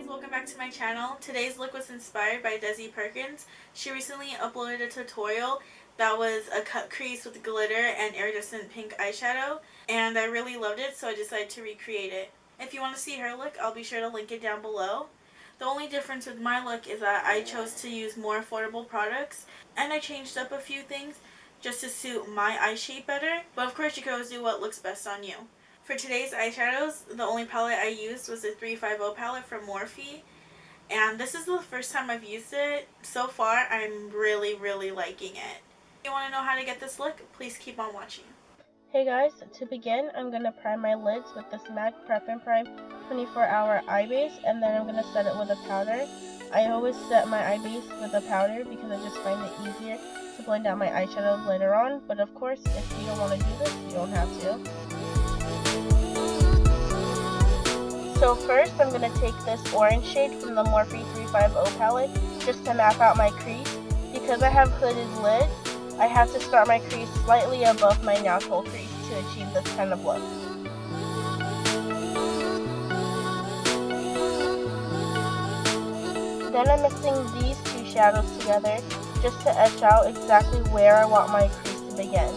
welcome back to my channel. Today's look was inspired by Desi Perkins. She recently uploaded a tutorial that was a cut crease with glitter and iridescent pink eyeshadow, and I really loved it, so I decided to recreate it. If you want to see her look, I'll be sure to link it down below. The only difference with my look is that I chose to use more affordable products, and I changed up a few things just to suit my eye shape better, but of course you can always do what looks best on you. For today's eyeshadows, the only palette I used was the 350 palette from Morphe, and this is the first time I've used it. So far, I'm really liking it. If you want to know how to get this look, please keep on watching. Hey guys, to begin, I'm going to prime my lids with this MAC Prep and Prime 24-hour eye base, and then I'm going to set it with a powder. I always set my eye base with a powder because I just find it easier to blend out my eyeshadows later on, but of course, if you don't want to do this, you don't have to. So first, I'm going to take this orange shade from the Morphe 350 palette just to map out my crease. Because I have hooded lids, I have to start my crease slightly above my natural crease to achieve this kind of look. Then I'm mixing these two shadows together just to etch out exactly where I want my crease to begin.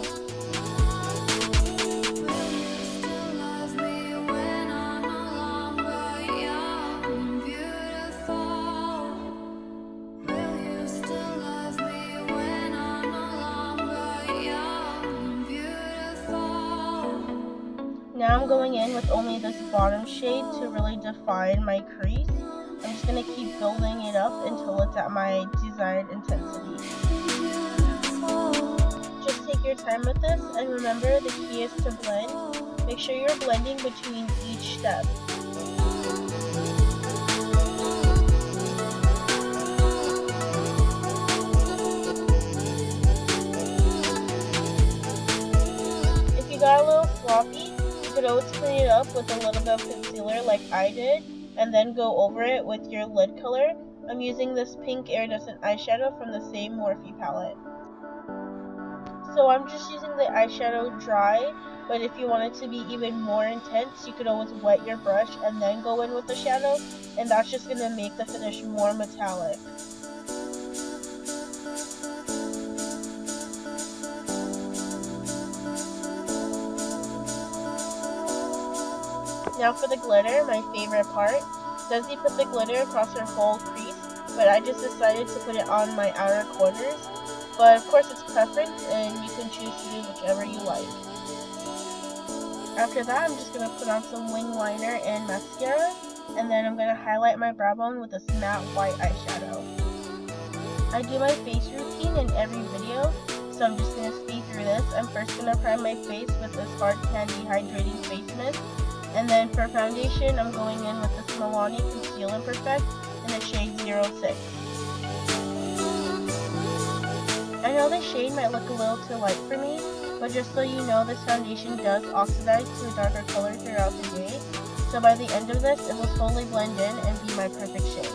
Now I'm going in with only this bottom shade to really define my crease. I'm just going to keep building it up until it's at my desired intensity. Just take your time with this, and remember the key is to blend. Make sure you're blending between each step. If you got a little sloppy, you could always clean it up with a little bit of concealer like I did, and then go over it with your lid color. I'm using this pink iridescent eyeshadow from the same Morphe palette. So I'm just using the eyeshadow dry, but if you want it to be even more intense, you could always wet your brush and then go in with the shadow, and that's just going to make the finish more metallic. Now for the glitter, my favorite part. Desi put the glitter across her whole crease, but I just decided to put it on my outer corners. But of course it's preference, and you can choose to do whichever you like. After that, I'm just going to put on some wing liner and mascara, and then I'm going to highlight my brow bone with this matte white eyeshadow. I do my face routine in every video, so I'm just going to speed through this. I'm first going to prime my face with this Hard Candy Hydrating Face Mist. And then for foundation, I'm going in with this Milani Conceal and Perfect in the shade 06. I know this shade might look a little too light for me, but just so you know, this foundation does oxidize to a darker color throughout the day. So by the end of this, it will slowly blend in and be my perfect shade.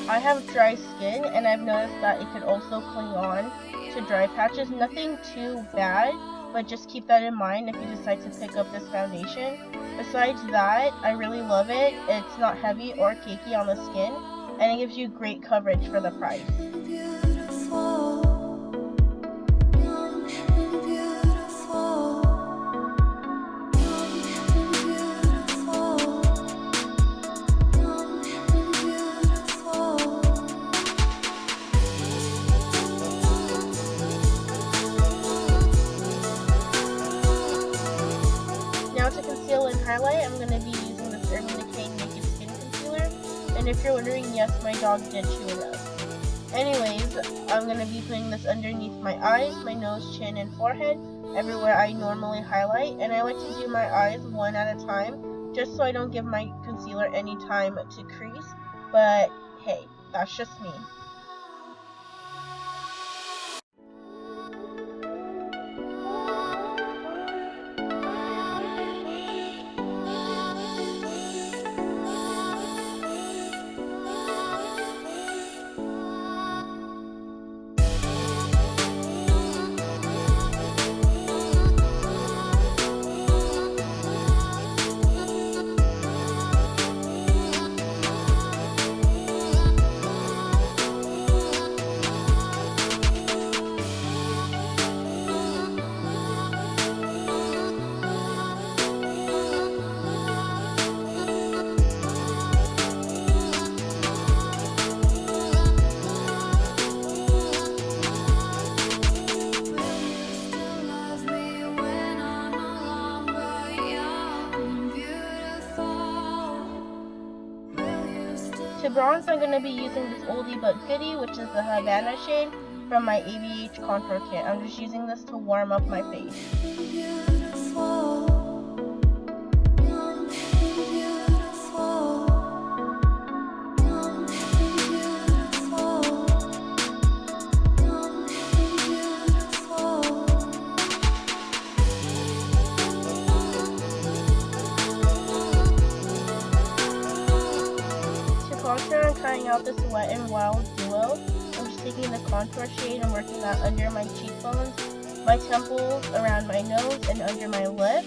I have dry skin, and I've noticed that it could also cling on to dry patches. Nothing too bad, but just keep that in mind if you decide to pick up this foundation. Besides that, I really love it. It's not heavy or cakey on the skin, and it gives you great coverage for the price. Highlight, I'm going to be using this Urban Decay Naked Skin Concealer, and if you're wondering, yes, my dog did chew it up. Anyways, I'm going to be putting this underneath my eyes, my nose, chin, and forehead, everywhere I normally highlight, and I like to do my eyes one at a time, just so I don't give my concealer any time to crease, but hey, that's just me. To bronze, I'm going to be using this oldie but goodie, which is the Havana shade from my ABH contour kit. I'm just using this to warm up my face. I'm trying out this Wet n Wild duo. I'm just taking the contour shade and working that under my cheekbones, my temples, around my nose, and under my lip.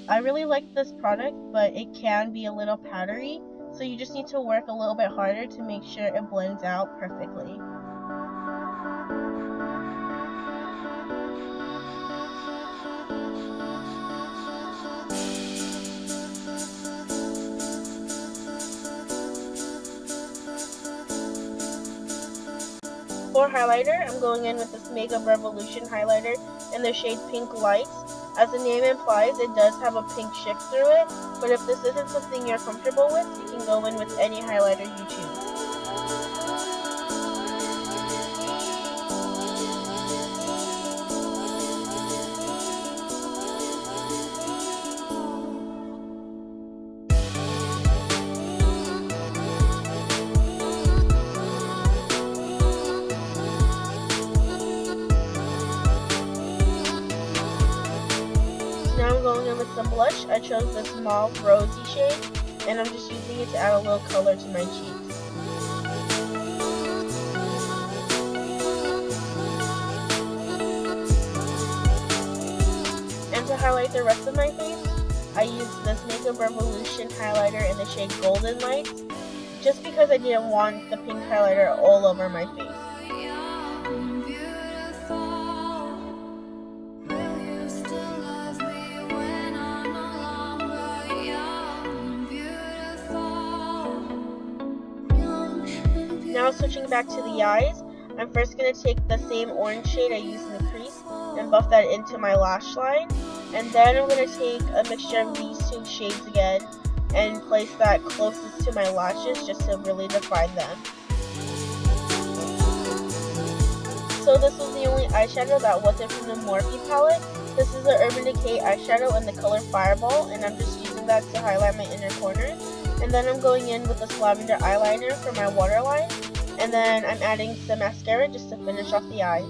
I really like this product, but it can be a little powdery, so you just need to work a little bit harder to make sure it blends out perfectly. For highlighter, I'm going in with this Makeup Revolution highlighter in the shade Pink Lights. As the name implies, it does have a pink shift through it, but if this isn't something you're comfortable with, you can go in with any highlighter you choose. Now I'm going in with some blush. I chose this mauve rosy shade, and I'm just using it to add a little color to my cheeks. And to highlight the rest of my face, I used this Makeup Revolution highlighter in the shade Golden Lights, just because I didn't want the pink highlighter all over my face. Now switching back to the eyes, I'm first going to take the same orange shade I used in the crease and buff that into my lash line. And then I'm going to take a mixture of these two shades again and place that closest to my lashes just to really define them. So this was the only eyeshadow that wasn't from the Morphe palette. This is the Urban Decay eyeshadow in the color Fireball, and I'm just using that to highlight my inner corners. And then I'm going in with this lavender eyeliner for my waterline. And then I'm adding some mascara just to finish off the eyes.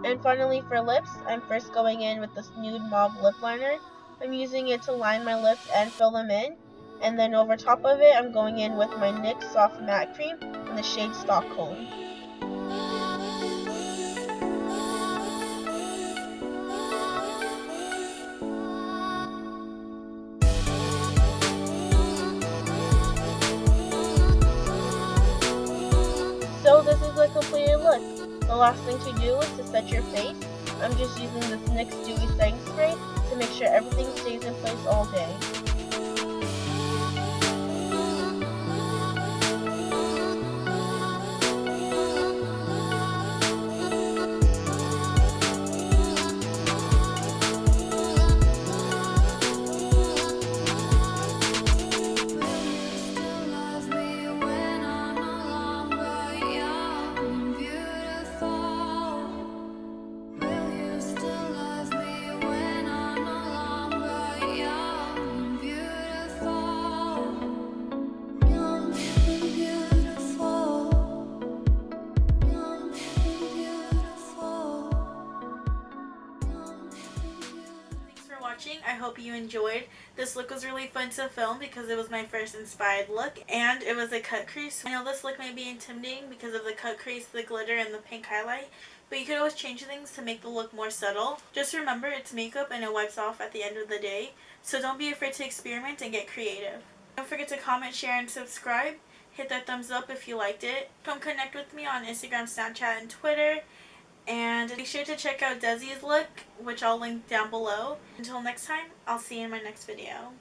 And finally for lips, I'm first going in with this nude mauve lip liner. I'm using it to line my lips and fill them in. And then over top of it, I'm going in with my NYX Soft Matte Cream in the shade Stockholm. So this is the completed look. The last thing to do is to set your face. I'm just using this NYX Dewy Setting Spray to make sure everything stays in place all day. I hope you enjoyed. This look was really fun to film because it was my first inspired look, and it was a cut crease. I know this look may be intimidating because of the cut crease, the glitter, and the pink highlight, but you could always change things to make the look more subtle. Just remember, it's makeup and it wipes off at the end of the day, so don't be afraid to experiment and get creative. Don't forget to comment, share, and subscribe. Hit that thumbs up if you liked it. Come connect with me on Instagram, Snapchat, and Twitter. And make sure to check out Desi's look, which I'll link down below. Until next time, I'll see you in my next video.